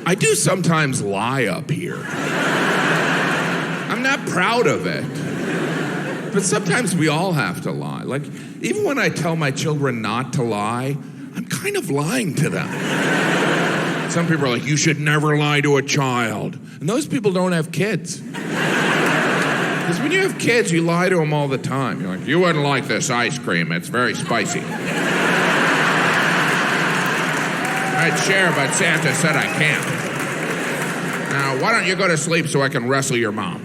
I do sometimes lie up here. I'm not proud of it. But sometimes we all have to lie. Like, even when I tell my children not to lie, I'm kind of lying to them. Some people are like, you should never lie to a child. And those people don't have kids. Because when you have kids, you lie to them all the time. You're like, you wouldn't like this ice cream. It's very spicy. I'd share, but Santa said I can't. Now, why don't you go to sleep so I can wrestle your mom?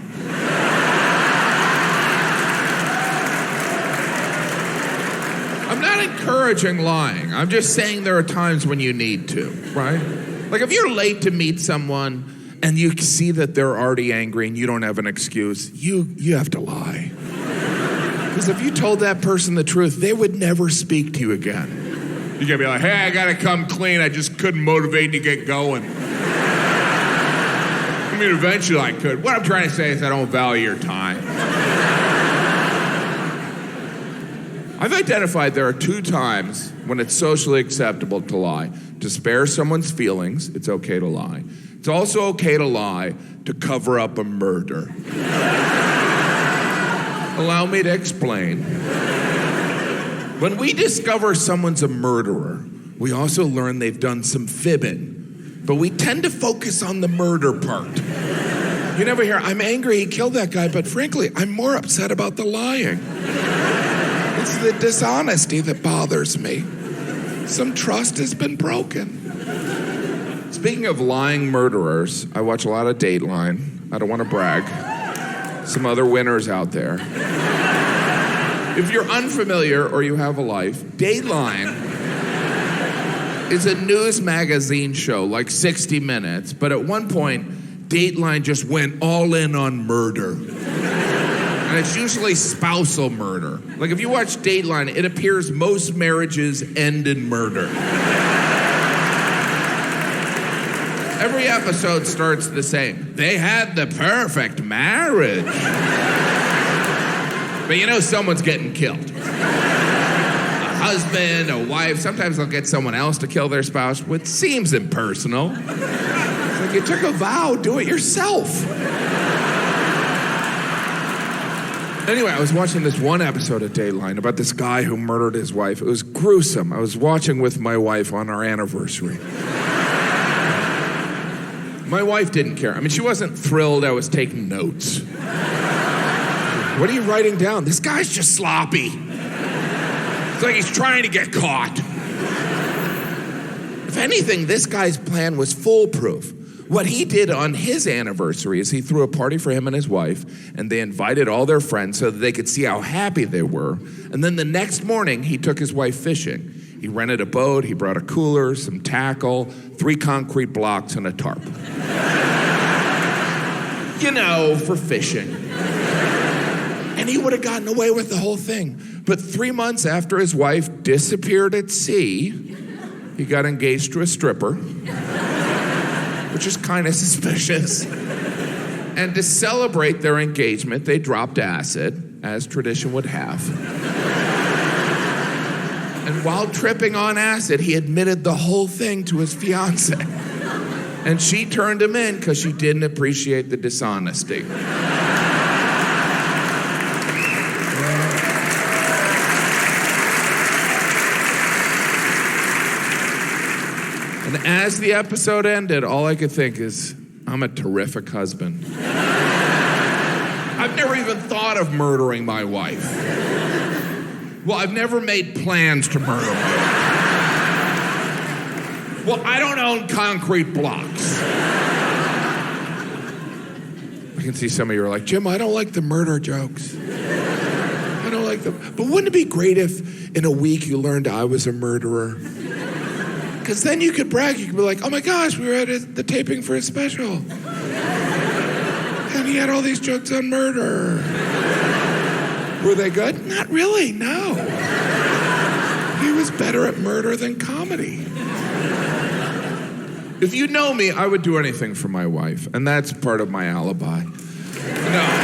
I'm not encouraging lying. I'm just saying there are times when you need to, right? Like if you're late to meet someone and you see that they're already angry and you don't have an excuse, you have to lie. Because if you told that person the truth, they would never speak to you again. You gotta be like, hey, I gotta come clean. I just couldn't motivate to get going. I mean, eventually I could. What I'm trying to say is I don't value your time. I've identified there are 2 times when it's socially acceptable to lie. To spare someone's feelings, it's okay to lie. It's also okay to lie to cover up a murder. Allow me to explain. When we discover someone's a murderer, we also learn they've done some fibbing. But we tend to focus on the murder part. You never hear, I'm angry he killed that guy, but frankly, I'm more upset about the lying. It's the dishonesty that bothers me. Some trust has been broken. Speaking of lying murderers, I watch a lot of Dateline. I don't want to brag. Some other winners out there. If you're unfamiliar or you have a life, Dateline is a news magazine show, like 60 Minutes, but at one point, Dateline just went all in on murder. And it's usually spousal murder. Like if you watch Dateline, it appears most marriages end in murder. Every episode starts the same. They had the perfect marriage. But you know someone's getting killed. A husband, a wife, sometimes they'll get someone else to kill their spouse, which seems impersonal. It's like you took a vow, do it yourself. Anyway, I was watching this one episode of Dateline about this guy who murdered his wife. It was gruesome. I was watching with my wife on our anniversary. My wife didn't care. I mean, she wasn't thrilled I was taking notes. What are you writing down? This guy's just sloppy. It's like he's trying to get caught. If anything, this guy's plan was foolproof. What he did on his anniversary is he threw a party for him and his wife, and they invited all their friends so that they could see how happy they were. And then the next morning, he took his wife fishing. He rented a boat, he brought a cooler, some tackle, 3 concrete blocks, and a tarp. You know, for fishing. And he would have gotten away with the whole thing. But 3 months after his wife disappeared at sea, he got engaged to a stripper, which is kind of suspicious. And to celebrate their engagement, they dropped acid, as tradition would have. And while tripping on acid, he admitted the whole thing to his fiancée. And she turned him in because she didn't appreciate the dishonesty. And as the episode ended, all I could think is, I'm a terrific husband. I've never even thought of murdering my wife. Well, I've never made plans to murder my wife. Well, I don't own concrete blocks. I can see some of you are like, Jim, I don't like the murder jokes. I don't like them. But wouldn't it be great if in a week you learned I was a murderer? Because then you could brag. You could be like, oh my gosh, we were at the taping for his special. And he had all these jokes on murder. Were they good? Not really, no. He was better at murder than comedy. If you know me, I would do anything for my wife, and that's part of my alibi. No.